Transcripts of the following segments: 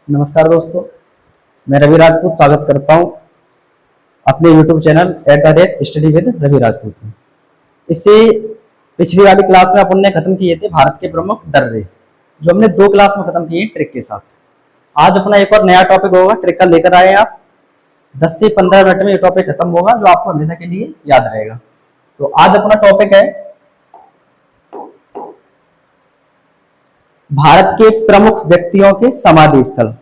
नमस्कार दोस्तों, मैं रवि राजपूत स्वागत करता हूं अपने YouTube channel @study with Ravi Rajput में। इससे पिछली वाली क्लास में अपन ने खत्म किए थे भारत के प्रमुख दर्रे, जो हमने 2 क्लास में खत्म किए ट्रिक के साथ। आज अपना एक और नया टॉपिक होगा, ट्रिक का लेकर आए आप। 10 से 15 मिनट में ये टॉपिक खत्म होगा, जो आपको हमेशा के लिए याद रहेगा। तो आज अपना टॉपिक है भारत के प्रमुख व्यक्तियों के समाधि स्थल।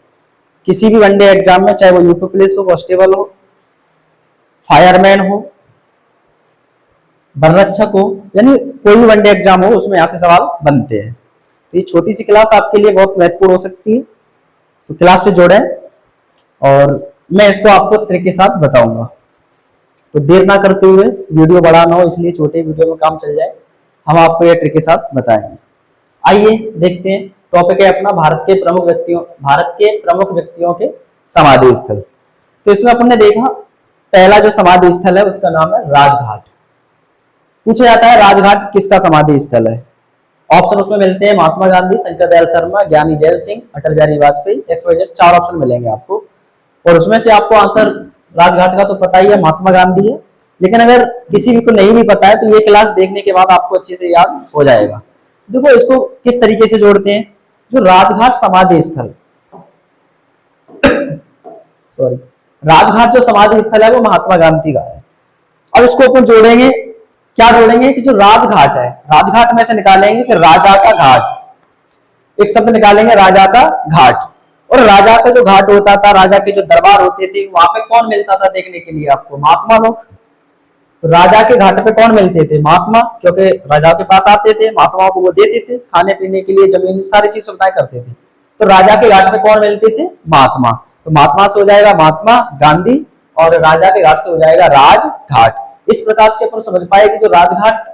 किसी भी वनडे एग्जाम में, चाहे वो यूपी पुलिस हो, कांस्टेबल हो, फायरमैन हो, वनरक्षक हो, यानी कोई भी वनडे एग्जाम हो, उसमें यहां से सवाल बनते हैं। तो ये छोटी सी क्लास आपके लिए बहुत महत्वपूर्ण हो सकती है, तो क्लास से जोड़ें और मैं इसको आपको ट्रिक के साथ बताऊंगा। तो देर ना करते हुए, वीडियो बड़ा ना हो इसलिए छोटे वीडियो में काम चल जाए, हम आपको ये ट्रिक के साथ बताएंगे। आइए देखते हैं। टॉपिक है अपना भारत के प्रमुख व्यक्तियों के समाधि स्थल। तो इसमें अपन ने देखा पहला जो समाधि स्थल है उसका नाम है राजघाट। पूछा जाता है राजघाट किसका समाधि स्थल है। ऑप्शन उसमें मिलते हैं महात्मा गांधी, शंकर दयाल शर्मा, ज्ञानी gel Singh, Atal Bihari Vajpayee, XYZ 4 option मिलेंगे आपको। और उसमें से आपको आंसर राजघाट का तो पता ही है, महात्मा गांधी है। लेकिन अगर किसी भी को नहीं भी पता है तो ये क्लास देखने के बाद आपको अच्छे से याद हो जाएगा। देखो इसको किस तरीके से जोड़ते हैं। जो राजघाट समाधि स्थल राजघाट जो समाधि स्थल है वो महात्मा गांधी का है। अब इसको अपन जोड़ेंगे, क्या जोड़ेंगे कि जो राजघाट है, राजघाट में से निकालेंगे कि राजा का घाट, एक शब्द निकालेंगे राजा का घाट। और राजा का जो घाट होता था, राजा के जो दरबार होते थे, वहां पे कौन मिलता था देखने के लिए आपको? महात्मा लोग। तो राजा के घाट पे कौन मिलते थे? महात्मा, क्योंकि राजा के पास आते थे, महात्माओं को वो देते थे खाने पीने के लिए, जमीन, सारी चीज सुविधाएं करते थे। तो राजा के घाट पे कौन मिलते थे? महात्मा। तो महात्मा से हो जाएगा महात्मा गांधी और राजा के घाट से हो जाएगा राजघाट। इस प्रकार से अपन समझ पाए कि जो राजघाट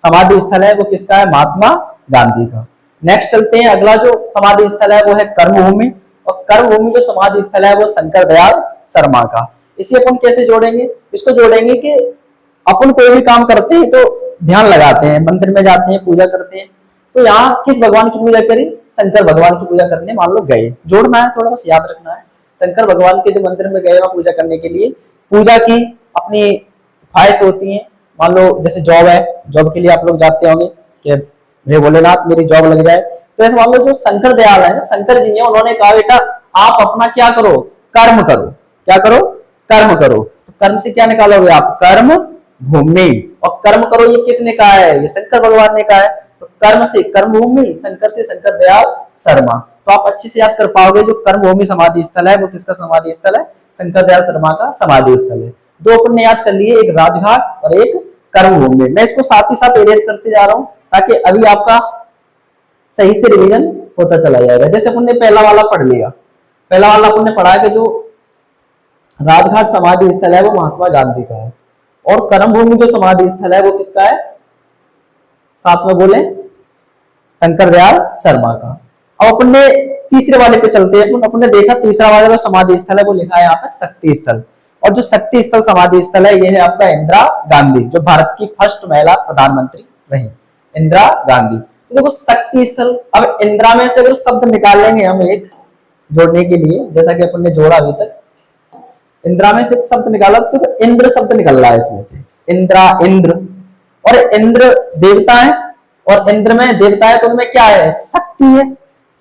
समाधि स्थल है वो किसका है? महात्मा गांधी का। नेक्स्ट चलते हैं, अगला जो समाधि स्थल है वो है कर्मभूमि। और कर्मभूमि जो समाधि स्थल है वो शंकर दयाल शर्मा का। इसे अपन कैसे जोड़ेंगे? इसको जोड़ेंगे कि अपन कोई भी काम करते हैं तो ध्यान लगाते हैं, मंदिर में जाते हैं, पूजा करते हैं। तो यहाँ किस भगवान की पूजा करी? शंकर भगवान की पूजा करने मान लो गए। जोड़ना है, थोड़ा बस याद रखना है। शंकर भगवान के जो मंदिर में गए वहां पूजा करने के लिए, पूजा की अपनी ख्वाहिश होती है। मान लो जैसे जॉब है, जॉब के लिए आप लोग जाते होंगे कि हे भोलेनाथ मेरी जॉब लग जाए। तो ऐसे मान लो जो शंकर दयाल है, शंकर जी है, उन्होंने कहा बेटा आप अपना क्या करो? कर्म करो। क्या करो? कर्म करो। तो कर्म से क्या निकालोगे आप? कर्म भूमि। और कर्म करो ये किसने कहा है? ये शंकर भगवान ने कहा है। तो कर्म से कर्म भूमि, शंकर से शंकर दयाल शर्मा। तो आप अच्छे से याद कर पाओगे जो कर्म भूमि समाधि स्थल है वो किसका समाधि स्थल है? शंकर दयाल शर्मा का समाधि स्थल है। 2 अपन ने याद कर लिए, एक राजघाट और एक कर्म भूमि। मैं इसको साथ ही साथ एरेज करते जा रहा हूं ताकि अभी आपका सही से रिवीजन होता चला जाएगा। जैसे अपन ने पहला वाला पढ़ लिया, पहला वाला अपन ने पढ़ा कि जो राजघाट समाधि स्थल है वो महात्मा गांधी का है और कर्मभूमि जो समाधि स्थल है वो किसका है? साथ में बोले, शंकर दयाल शर्मा का। अब अपन ने तीसरे वाले पे चलते हैं। अपन ने देखा तीसरा वाला जो समाधि स्थल है वो लिखा है यहाँ पे शक्ति स्थल। और जो शक्ति स्थल समाधि स्थल है ये है आपका इंदिरा गांधी, जो भारत की फर्स्ट महिला प्रधानमंत्री रही, इंदिरा गांधी। तो देखो शक्ति स्थल, अब इंदिरा में से अगर शब्द निकाल लेंगे हम एक जोड़ने के लिए, जैसा कि अपन ने जोड़ा अभी तक, इंदिरा में से एक शब्द निकाला तो इंद्र शब्द निकल रहा है इसमें से। इंदिरा, इंद्र, और इंद्र देवता है और इंद्र में देवता है तो उनमें क्या है? शक्ति है।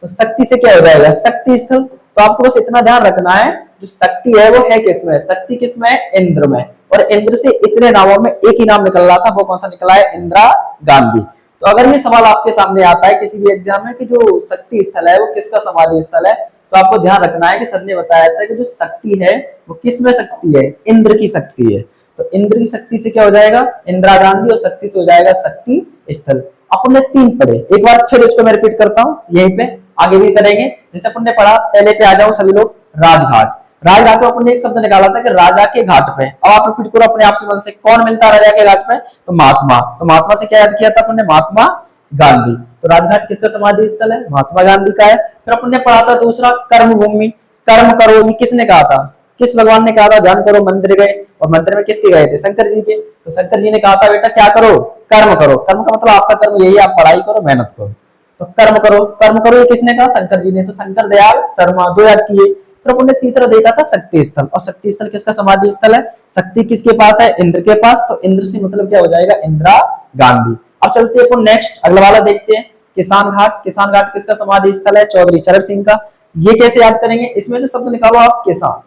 तो शक्ति से क्या हो जाएगा? शक्ति स्थल। तो आपको बस इतना ध्यान रखना है जो शक्ति है वो है किसमें? शक्ति किसमें है? इंद्र में। और इंद्र से इतने नामों में एक ही नाम निकल रहा था, वो कौन सा निकला है? इंदिरा गांधी। तो अगर ये सवाल आपके सामने आता है किसी भी एग्जाम में कि जो शक्ति स्थल है वो किसका समाधि स्थल है, तो आपको ध्यान रखना है कि सर ने बताया था कि जो शक्ति है वो किस में शक्ति है? इंद्र की शक्ति है। तो इंद्र की शक्ति से क्या हो जाएगा? इंदिरा गांधी, और शक्ति से हो जाएगा शक्ति स्थल। अपन ने 3 पढ़े, एक बार फिर इसको मैं रिपीट करता हूँ, यहीं पे आगे भी करेंगे। जैसे अपन ने पढ़ा, पहले पे आ जाओ सभी लोग, राजघाट। राजघाट में अपन ने एक शब्द निकाला था कि राजा के घाट पे। अब आप रिपीट करो अपने आप से मन से, कौन मिलता है राजा के घाट पे? तो महात्मा। तो महात्मा से क्या याद किया था अपन ने? महात्मा गांधी। तो राजघाट किसका समाधि स्थल है? महात्मा गांधी का है। फिर अपन ने पढ़ा था दूसरा कर्मभूमि। कर्म करो ये किसने कहा था? किस भगवान ने कहा था? ध्यान करो, मंदिर गए और मंदिर में किसके गए थे? शंकर जी के। तो शंकर जी ने कहा था बेटा क्या करो? कर्म करो। कर्म का मतलब आपका कर्म यही, आप पढ़ाई करो, मेहनत करो। तो कर्म करो ये किसने कहा? शंकर जी ने। तो शंकर दयाल शर्मा, दो याद किए। फिर अपन ने तीसरा देखा था शक्ति स्थल, और शक्ति स्थल किसका समाधि स्थल है? शक्ति किसके पास है? इंद्र के पास। तो इंद्र से मतलब क्या हो जाएगा? इंदिरा गांधी। अब चलते हैं अपन नेक्स्ट अगला वाला देखते हैं, किसान घाट। किसान घाट किसका समाधि स्थल है? चौधरी चरण सिंह का। ये कैसे याद करेंगे? इसमें से शब्द निकालो आप, किसान।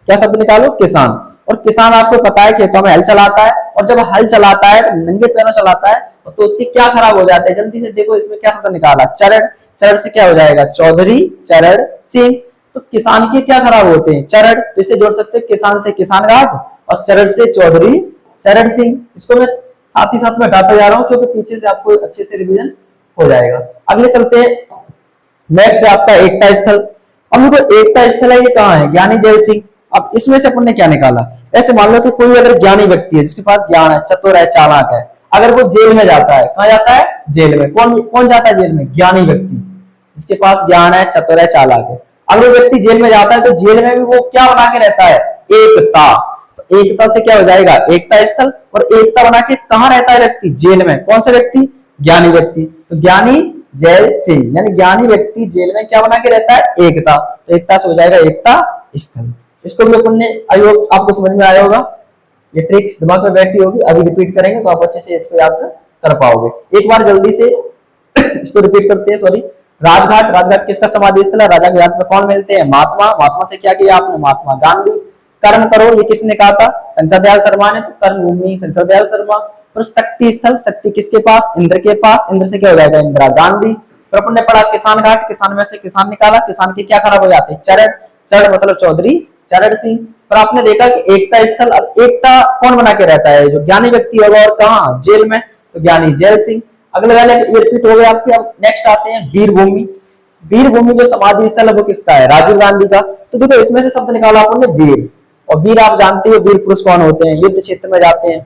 क्या शब्द निकालो? किसान। और किसान आपको पता है खेतों में हल चलाता है, और जब हल चलाता है तो नंगे पैरों चलाता है, तो उसके क्या खराब हो जाते हैं? जल्दी से देखो, इसमें क्या शब्द निकाला? चरण। चरण से क्या हो जाएगा? चौधरी चरण सिंह। तो किसान के क्या खराब होते हैं? चरण। तो इसे जोड़ सकते हो, किसान से किसान घाट और चरण से चौधरी चरण सिंह। इसको मैं साथ ही साथ में हटाता जा रहा हूं क्योंकि पीछे से आपको अच्छे से रिवीजन हो जाएगा। अगले चलते हैं, नेक्स्ट है आपका एकता स्थल। अब देखो एकता स्थल है, ये कहाँ है? ज्ञानी जैल सिंह। अब इसमें से अपन ने क्या निकाला? ऐसे मान लो कि कोई अगर ज्ञानी व्यक्ति है, जिसके पास ज्ञान है, चतुर है, चालाक है, अगर वो जेल में जाता है, कहाँ जाता है? जेल में। कौन कौन जाता है जेल में? ज्ञानी व्यक्ति, जिसके पास ज्ञान है, चतुर है, चालाक है। अगर वो व्यक्ति जेल में जाता है तो जेल में भी वो क्या बना के रहता है? एकता। तो एकता से क्या हो जाएगा? एकता स्थल। और एकता बना के कहाँ रहता है व्यक्ति? जेल में। कौन सा व्यक्ति? ज्ञानी व्यक्ति। तो ज्ञानी जैल सिंह, यानी ज्ञानी व्यक्ति जेल में क्या बना के रहता है? एकता। तो एकता से हो जाएगा एकता स्थल। इसको भी अपन ने आयोग आपको समझ में आया होगा, ये ट्रिक दिमाग में बैठी होगी। अभी रिपीट करेंगे तो आप अच्छे से इसको याद कर पाओगे। एक बार जल्दी से इसको रिपीट करते हैं। सॉरी, राजघाट। राजघाट किसका समाधि स्थल है? राजा के घाट में कौन मिलते हैं? महात्मा। महात्मा से क्या किया आपने? महात्मा गांधी। कर्म करो ये किसने कहा था? शंकर दयाल शर्मा ने। तो कर्म भूमि शंकर दयाल शर्मा। और शक्ति स्थल, शक्ति किसके पास? इंद्र के पास। इंद्र से क्या हो जाएगा? इंदिरा गांधी। फिर अपन ने पढ़ा किसान घाट, किसान में से किसान निकाला, किसान के क्या खराब हो जाते हैं? चरण। चरण मतलब चौधरी चरण सिंह। पर आपने देखा कि एकता स्थल, अब एकता कौन बना के रहता है? जो ज्ञानी व्यक्ति होगा, और कहाँ? जेल में। तो ज्ञानी जैल सिंह। अगले वाले ये रिपीट हो गए आपके। अब नेक्स्ट आते हैं वीर भूमि। वीर भूमि जो समाधि स्थल है वो किसका है? राजीव गांधी का। तो देखो इसमें से शब्द निकाला अपन ने वीर, और वीर आप जानते हो वीर पुरुष कौन होते हैं? युद्ध क्षेत्र में जाते हैं।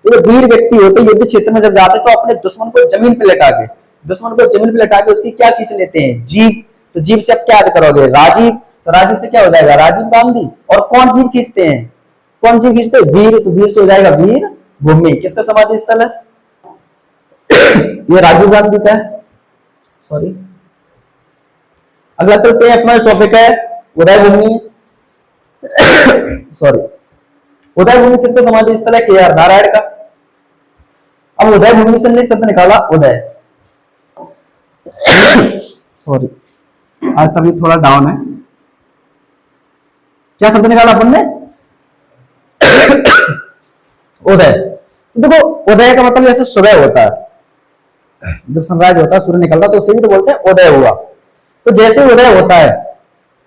तो वीर व्यक्ति होते हैं युद्ध क्षेत्र में जब जाते हैं तो अपने दुश्मन को जमीन पे लटा के, उसकी क्या खींच लेते हैं? जीभ। तो जीभ से आप क्या याद करोगे? राजीव। तो राजीव से क्या हो जाएगा? राजीव गांधी। और कौन जीभ खींचते हैं? कौन जीभ खींचते हैं? वीर। तो वीर से हो जाएगा वीर भूमि। किसका समाधि स्थल है? ये राजीव गांधी का है। सॉरी, अगला चलते हैं, अपना टॉपिक है उदय भूमि। सॉरी, उदय भूमि किसका समाधि स्थल है? के.आर. नारायण का। अब उदय भूमि से हमने शब्द निकाला उदय। सॉरी, आज तभी थोड़ा डाउन है। क्या शब्द निकाला अपन ने? उदय। देखो उदय का मतलब जैसे सुबह होता है, जब सनराइज होता है, सूर्य निकलता है, तो उसे भी तो बोलते हैं उदय हुआ। तो जैसे उदय होता है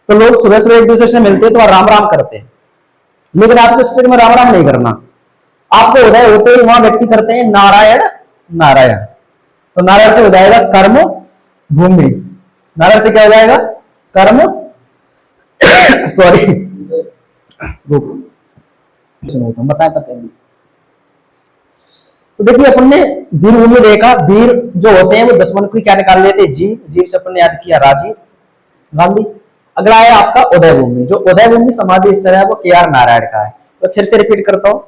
तो लोग सुबह सुबह एक दूसरे से मिलते हैं तो राम राम करते हैं, लेकिन आपको स्टेज में राम राम नहीं करना। आपको उदय होते ही वहां व्यक्ति करते हैं नारायण नारायण। तो नारायण से हो जाएगा कर्म भूमि। नारायण से क्या हो जाएगा? कर्म सॉरी बताया तब कह। तो देखिए अपन ने वीर भूमि देखा, वीर जो होते हैं वो दुश्मन को क्या निकाल लेते हैं? जीव। जीव से अपन ने याद किया राजीव गांधी। अगला है आपका उदय भूमि। जो उदय भूमि समाधि स्थल है वो के.आर. नारायण का है। तो फिर से रिपीट करता हूँ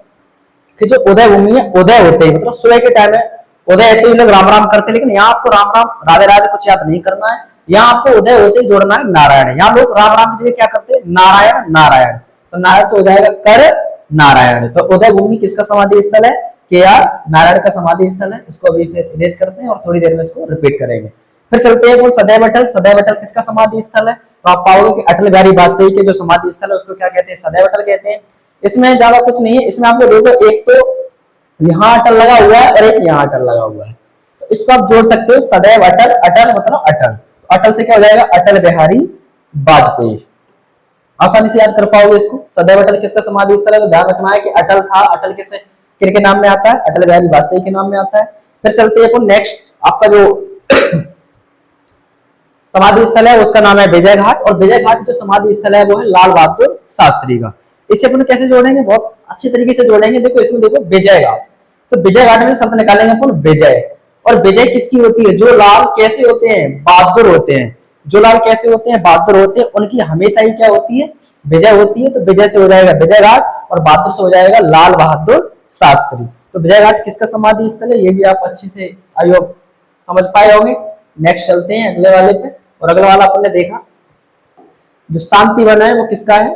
कि जो उदय भूमि है, उदय होते ही मतलब सुबह के टाइम है, उदय होते ही लोग राम राम करते हैं, लेकिन यहाँ आपको राम राम राधे राधे कुछ याद नहीं करना है। यहाँ आपको उदय होते ही जोड़ना है नारायण। यहाँ लोग राम राम की जगह क्या करते हैं? नारायण नारायण। तो नारायण से हो जाएगा कर नारायण। तो उदय भूमि किसका समाधि स्थल है? के.आर. नारायण का समाधि स्थल है। इसको अभी फिर इरेज करते हैं और थोड़ी देर में इसको रिपीट करेंगे। फिर चलते हैं सदैव अटल। सदैव अटल किसका समाधि स्थल है? तो आप पाओगे कि अटल बिहारी वाजपेयी के जो समाधि स्थल है उसको क्या कहते हैं? सदैव अटल कहते हैं। इसमें ज्यादा कुछ नहीं है। इसमें आपको देखो एक तो यहाँ अटल लगा हुआ है और एक यहाँ अटल लगा हुआ है, तो इसको आप जोड़ सकते हो सदैव अटल। अटल मतलब अटल। अटल से क्या हो जाएगा? अटल बिहारी वाजपेयी। आसानी से याद कर पाओगे इसको। सदैव अटल किसका समाधि स्थल है? तो ध्यान रखना है कि अटल था, अटल किसके किनके नाम में आता है? अटल बिहारी वाजपेयी के नाम में आता है। फिर चलते हैं अपन नेक्स्ट, आपका जो समाधि स्थल है उसका नाम है विजय घाट। और विजय घाट जो समाधि स्थल है वो है लाल बहादुर शास्त्री का। इसे अपन कैसे जोड़ेंगे? बहुत अच्छी तरीके से जोड़ेंगे। देखो इसमें देखो विजय घाट, तो विजय घाट में शब्द निकालेंगे अपन विजय। और विजय किसकी होती है? जो लाल कैसे होते हैं? बहादुर होते हैं। जो लाल कैसे होते हैं? बहादुर होते हैं। उनकी हमेशा ही क्या होती है? विजय होती है। तो विजय से हो जाएगा विजय घाट और बहादुर से हो जाएगा लाल बहादुर शास्त्री। तो विजय घाट किसका समाधि स्थल है? ये भी आप अच्छे से आयोग समझ पाए होंगे। नेक्स्ट चलते हैं अगले वाले पे, और अगला वाला अपन ने देखा जो शांति वन है वो किसका है,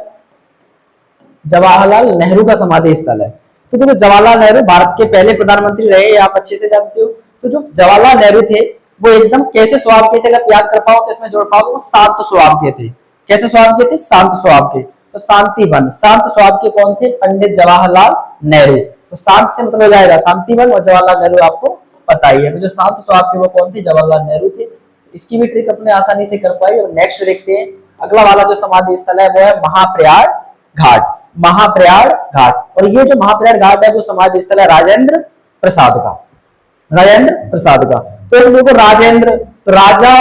जवाहरलाल नेहरू का समाधि स्थल है। तो देखो जवाहरलाल नेहरू भारत के पहले प्रधानमंत्री रहे, आप अच्छे से जानते हो। तो जो जवाहरलाल नेहरू थे वो एकदम कैसे स्वभाव के थे, अगर याद कर पाओ तो इसमें जोड़ पाओ, वो शांत स्वभाव के थे। कैसे स्वभाव के थे, शांत स्वभाव के। तो शांतिवन, शांत स्वभाव के कौन थे, पंडित जवाहरलाल नेहरू। तो शांत से मतलब हो जाएगा शांतिवन, और जवाहरलाल नेहरू आपको पता ही है। तो जो शांत स्वभाव के वो कौन थे, जवाहरलाल नेहरू थे। इसकी भी ट्रिक अपने आसानी से कर पाए। और नेक्स्ट देखते हैं अगला वाला जो समाधि स्थल है वो है महाप्रयाग घाट। महाप्रयाग घाट, और ये जो महाप्रयाग घाट है वो समाधि स्थल है राजेंद्र प्रसाद का, राजेंद्र प्रसाद का। तो इसमें देखो राजेंद्र, तो राजा,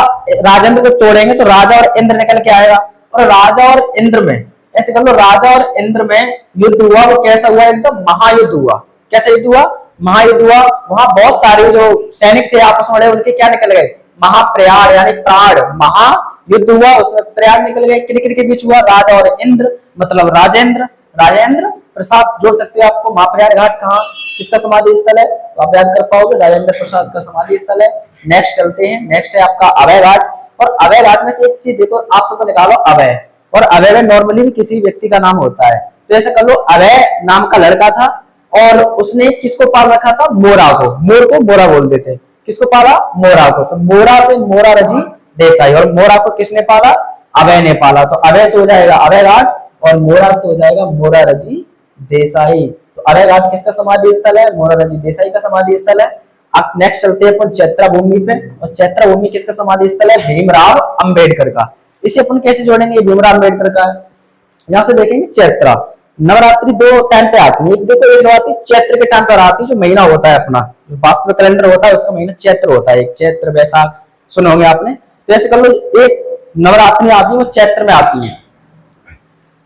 राजेंद्र को तोड़ेंगे तो राजा और इंद्र निकल के आएगा, और राजा और इंद्र में ऐसे कर लो, राजा और इंद्र में युद्ध हुआ। वो कैसा हुआ, एकदम महायुद्ध हुआ। कैसा युद्ध हुआ, महायुद्ध हुआ। वहां बहुत सारे जो सैनिक थे आपस में, उनके क्या निकल गए, महाप्रयाग यानी प्राण, महायुद्ध हुआ, उसमें प्रयाग निकल गए। किन के बीच हुआ, राजा और इंद्र, मतलब राजेंद्र, राजेंद्र प्रसाद जोड़ सकते हो आपको। महाप्रयाग घाट कहाँ, किसका समाधि स्थल है, तो आप याद कर पाओगे, राजेंद्र प्रसाद का समाधि स्थल है। नेक्स्ट चलते हैं, नेक्स्ट है आपका अभय घाट। और अभय घाट में से एक चीज देखो, आप सबको निकालो अभय, और अभय में नॉर्मली भी किसी व्यक्ति का नाम होता है। तो ऐसे कर लो, अभय नाम का लड़का था और उसने किसको पाल रखा था, मोरा को। मोर को मोरा बोल देते, किसको पाला, मोरा को। तो मोरा से मोरा रजी देसाई, और मोरा को किसने पाला, अभय ने पाला। तो अभय से हो जाएगा अभय घाट, और मोरा से हो जाएगा मोरा रजी देसाई। तो अभय घाट किसका समाधि स्थल है, मोरा रजी देसाई का समाधि स्थल है। अब नेक्स्ट चलते हैं अपन चैत्रा भूमि पे, और चैत्रा भूमि किसका समाधि स्थल है, भीमराव अंबेडकर का। इसे अपन कैसे जोड़ेंगे, ये भीमराव अंबेडकर का है। यहां से देखेंगे चैत्रा, नवरात्रि दो टाइम पे आती है। देखो एक नवरात्रि चैत्र के टाइम पर आती है, जो महीना होता है अपना, जो वास्तविक कैलेंडर होता है उसका महीना चैत्र होता है। एक चैत्र वैशाख सुने होंगे आपने। तो ऐसे कर लो, एक नवरात्रि आती है वो चैत्र में आती है।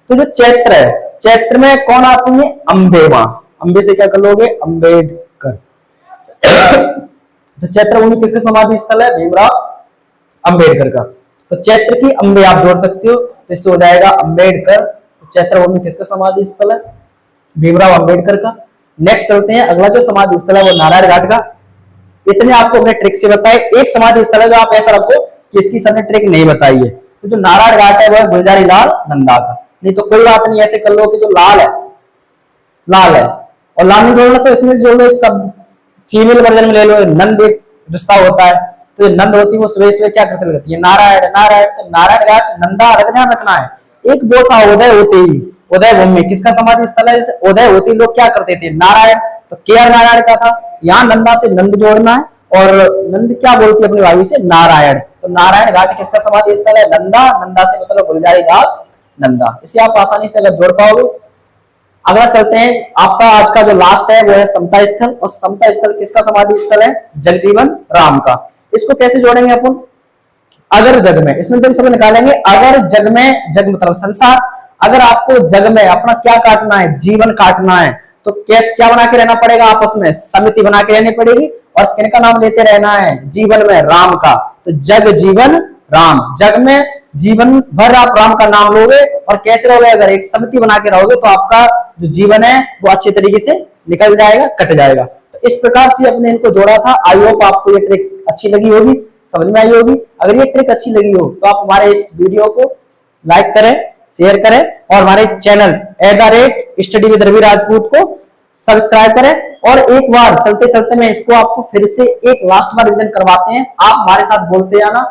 तो जो चैत्र है, चैत्र में कौन आती है, अंबे। मां अंबे से क्या कर लोगे, अंबेडकर। तो चैत्र भूमि किसका समाधि स्थल है, भीमराव अंबेडकर का। तो चैत्र की अंबे आप जोड़ सकते हो, तो इससे हो जाएगा अंबेडकर। तो चैत्र भूमि किसका समाधि स्थल है, भीमराव अंबेडकर का। नेक्स्ट चलते हैं, अगला जो समाधि स्थल है वो नारायण घाट का। इतने आपको अपने ट्रिक से बताए। एक समाधि स्थल है जो आप ऐसा रखो कि इसकी सबने ट्रिक नहीं बताई है। तो जो नारायण घाट है वो है गुलजारी लाल नंदा का। नहीं तो कोई बात नहीं, ऐसे कर लो कि जो लाल है, लाल है, और लाल नहीं जोड़ना तो इसमें जोड़ लो एक शब्द, फीमेल वर्जन में ले लो, नंद एक रिश्ता होता है। तो ये नंद होती है वो सुबह सुबह क्या करते लगती है, नारायण नारायण। तो नारायण घाट नंदा ध्यान रखना है। एक वो था उदय होते ही, उदय भूमि किसका समाधि स्थल है, उदय होते ही लोग क्या करते थे, नारायण। तो केआर नारायण का था। यहाँ नंदा से नंद जोड़ना है, और नंद क्या बोलती है अपनी भाभी से, नारायण। तो नारायण घाट किसका समाधि स्थल है, नंदा। नंदा से मतलब गुलजारी लाल नंदा। इसे आप आसानी से अगर जोड़ पाओगे। अगला चलते हैं, आपका आज का जो लास्ट है वो है समता स्थल। और समता स्थल किसका समाधि स्थल है, जगजीवन राम का। इसको कैसे जोड़ेंगे अपन, अगर जग में, इसमें तो सब निकालेंगे। अगर जग में, जग मतलब संसार, अगर आपको जग में अपना क्या काटना है, जीवन काटना है, तो क्या बना के रहना पड़ेगा, आपस में समिति बना के रहनी पड़ेगी। और किनका नाम लेते रहना है, जीवन में राम का। तो जग जीवन राम, जग में जीवन भर आप राम का नाम लोगे। और कैसे रहोगे, अगर एक समिति बना के रहोगे तो आपका जो जीवन है वो अच्छे तरीके से निकल जाएगा, कट जाएगा। तो इस प्रकार से अपने इनको जोड़ा था। आई होप आपको ये ट्रिक अच्छी लगी होगी, समझ में आई होगी। अगर ये ट्रिक अच्छी लगी हो तो आप हमारे इस वीडियो को लाइक करें, शेयर करें, और हमारे channel @study with Ravi Rajput को सब्सक्राइब करें। और एक बार चलते चलते मैं इसको आपको फिर से एक लास्ट बार रिवीजन करवाते हैं। आप हमारे साथ बोलते जाना,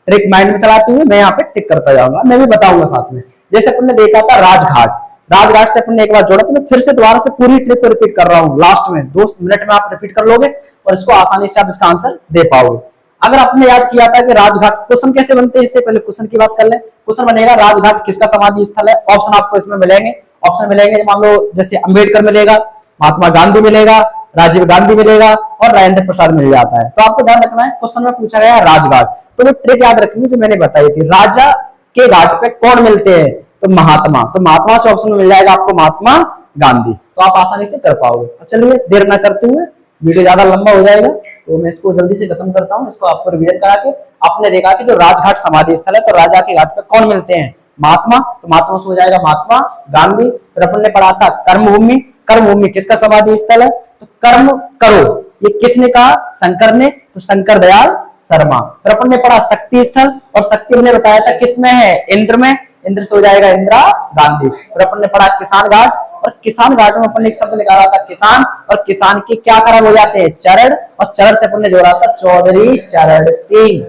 ट्रिक माइंड में चलाते हुए मैं यहाँ पे टिक करता जाऊंगा, मैं भी बताऊंगा साथ में। जैसे अपन ने देखा था राजघाट, राजघाट से अपन ने एक बार जोड़ा, तो मैं फिर से दोबारा से पूरी ट्रिक को रिपीट कर रहा हूँ। लास्ट में 2 मिनट में आप रिपीट कर लोगे और इसको आसानी से आप इसका आंसर दे पाओगे। अगर आपने याद किया था कि राजघाट क्वेश्चन कैसे बनते हैं, इससे पहले क्वेश्चन की बात कर ले। क्वेश्चन बनेगा राजघाट किसका समाधि स्थल है। ऑप्शन आपको इसमें मिलेंगे, ऑप्शन मिलेंगे मान लो जैसे अंबेडकर मिलेगा, महात्मा गांधी मिलेगा, राजीव गांधी मिलेगा, और राजेंद्र प्रसाद मिल जाता है। तो आपको ध्यान रखना है, क्वेश्चन में पूछा गया राजघाट, तो वो ट्रिक याद रखनी जो मैंने बताई थी। राजा के घाट पे कौन मिलते हैं, तो महात्मा। तो महात्मा से ऑप्शन में मिल जाएगा आपको महात्मा गांधी। तो आप आसानी से कर पाओगे। चलिए देर न करते हुए, वीडियो ज्यादा लंबा हो जाएगा तो मैं इसको जल्दी से खत्म करता हूँ। इसको आपको रिवीजन करा के आपने देखा कि जो राजघाट समाधि स्थल है, तो राजा के घाट पे कौन मिलते हैं, महात्मा। तो महात्मा से हो जाएगा महात्मा गांधी। फिर अपन ने पढ़ा था कर्मभूमि, कर्मभूमि किसका समाधि स्थल है, तो कर्म करो, ये किसने कहा? शंकर ने। तो शंकर दयाल शर्मा। फिर अपन ने पढ़ा शक्ति स्थल, और शक्ति हमने बताया था किसमें है? इंद्र में। इंद्र से हो जाएगा इंदिरा गांधी। फिर अपन ने पढ़ा किसान घाट, और किसान घाट में अपन ने एक शब्द निकाला था किसान, और किसान के क्या खराब हो जाते हैं? चरण, और चरण से अपन ने जोड़ा था चौधरी चरण सिंह।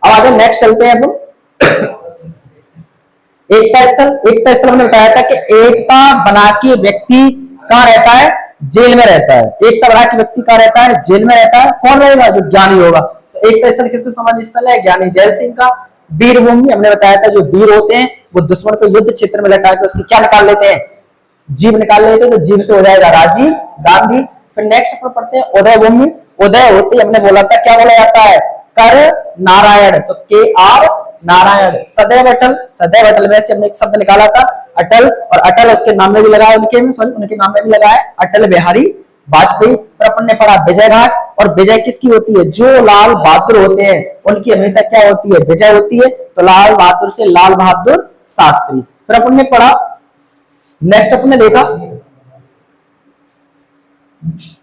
अब आगे नेक्स्ट चलते हैं अपन। एकता स्थल। एकता स्थल हमने बताया था कि एकता बना के व्यक्ति कहाँ रहता है? जेल में रहता है। एकता बना के व्यक्ति कहाँ रहता है? जेल में रहता है। कौन रहेगा? जो ज्ञानी होगा। तो एकता स्थल किसका समाधि स्थल है? ज्ञानी जैल सिंह का। वीर भूमि हमने बताया था जो वीर होते हैं वो दुश्मन को युद्ध क्षेत्र में लटा के उसकी क्या निकाल लेते हैं? जीव निकाल लेते हैं। तो जीव से हो जाएगा राजीव गांधी। फिर नेक्स्ट पर पढ़ते हैं उदय भूमि। उदय होते हमने बोला था क्या बोला जाता है? कर नारायण। तो के आर नारायण। सदैव अटल। सदैव अटल में से हमने एक शब्द निकाला था अटल, और अटल उसके नाम में भी लगाया, उनके नाम में भी लगाया अटल बिहारी वाजपेयी। पर अपन ने पढ़ा विजय घाट, और विजय किसकी होती है? जो लाल बहादुर होते हैं उनकी हमेशा क्या होती है? विजय होती है। तो लाल बहादुर से लाल बहादुर शास्त्री। फिर अपन ने पढ़ा नेक्स्ट अपन ने देखा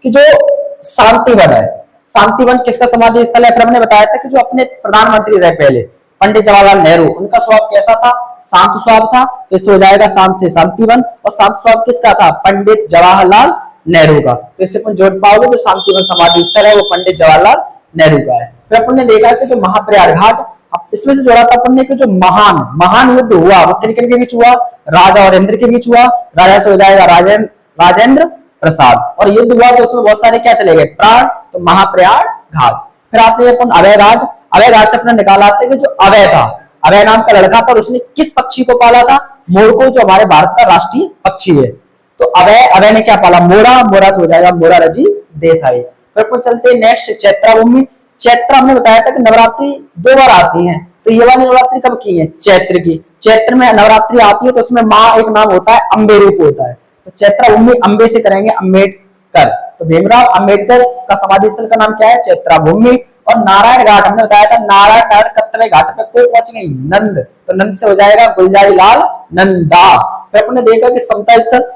कि जो शांतिवन है, शांतिवन किसका समाधि स्थल है? फिर हमने बताया था कि जो अपने प्रधानमंत्री रहे पहले पंडित जवाहरलाल नेहरू, उनका स्वभाव कैसा था? शांत स्वभाव था। तो इससे हो जाएगा शांत से शांतिवन, और शांत स्वभाव किसका था? पंडित जवाहरलाल नेहरू का। तो इससे अपन जोड़ पाओगे जो शांतिवन समाधि स्थल है वो पंडित जवाहरलाल नेहरू का है। फिर अपन ने देखा कि जो महाप्रयाग घाट, इसमें से जोड़ा था अपन ने कि जो महान युद्ध हुआ वो किन किन के बीच हुआ? राजा और इंद्र के बीच हुआ। राजा से हो जाएगा राजेंद्र प्रसाद, और युद्ध हुआ तो उसमें बहुत सारे क्या चले गए? प्राण। तो महाप्रयाग घाट। फिर आते हैं अपन अभय घाट। अभय घाट से अपने निकाला आते कि जो अभय था, अभय नाम का लड़का था, और उसने किस पक्षी को पाला था? मोर को, जो हमारे भारत का राष्ट्रीय पक्षी है। तो अभय ने क्या पाला? मोरा। मोरा से हो जाएगा मोरारजी देसाई। फिर अपन चलते हैं नेक्स्ट चैत्रा भूमि। चैत्र हमने बताया था कि नवरात्रि 2 बार आती है। तो ये वाली नवरात्रि कब की है? चैत्र की। चैत्र में नवरात्रि आती है तो उसमें माँ एक नाम होता है, अम्बे रूप होता है। तो चैत्रा भूमि अम्बे से करेंगे अम्बेडकर। तो भीमराव अम्बेडकर का समाधि स्थल का नाम क्या है? चैत्रा भूमि। और नारायण घाट हमने बताया था, नारायण कत्तवे घाट पे कोई पहुंच गई? नंद। तो नंद से हो जाएगा गुलजारी लाल नंदा। फिर अपने देखा कि समता स्थल,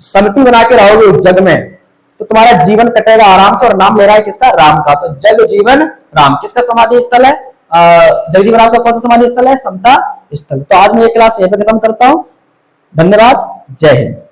समति बना के रहोगे जग में तो तुम्हारा जीवन कटेगा आराम से। और नाम ले रहा है किसका? राम का। तो जग जीवन राम किसका समाधि स्थल है? जगजीवन राम का कौन सा समाधि स्थल है? समता स्थल। तो आज मैं ये क्लास यहीं पे खत्म करता हूं। धन्यवाद। जय हिंद।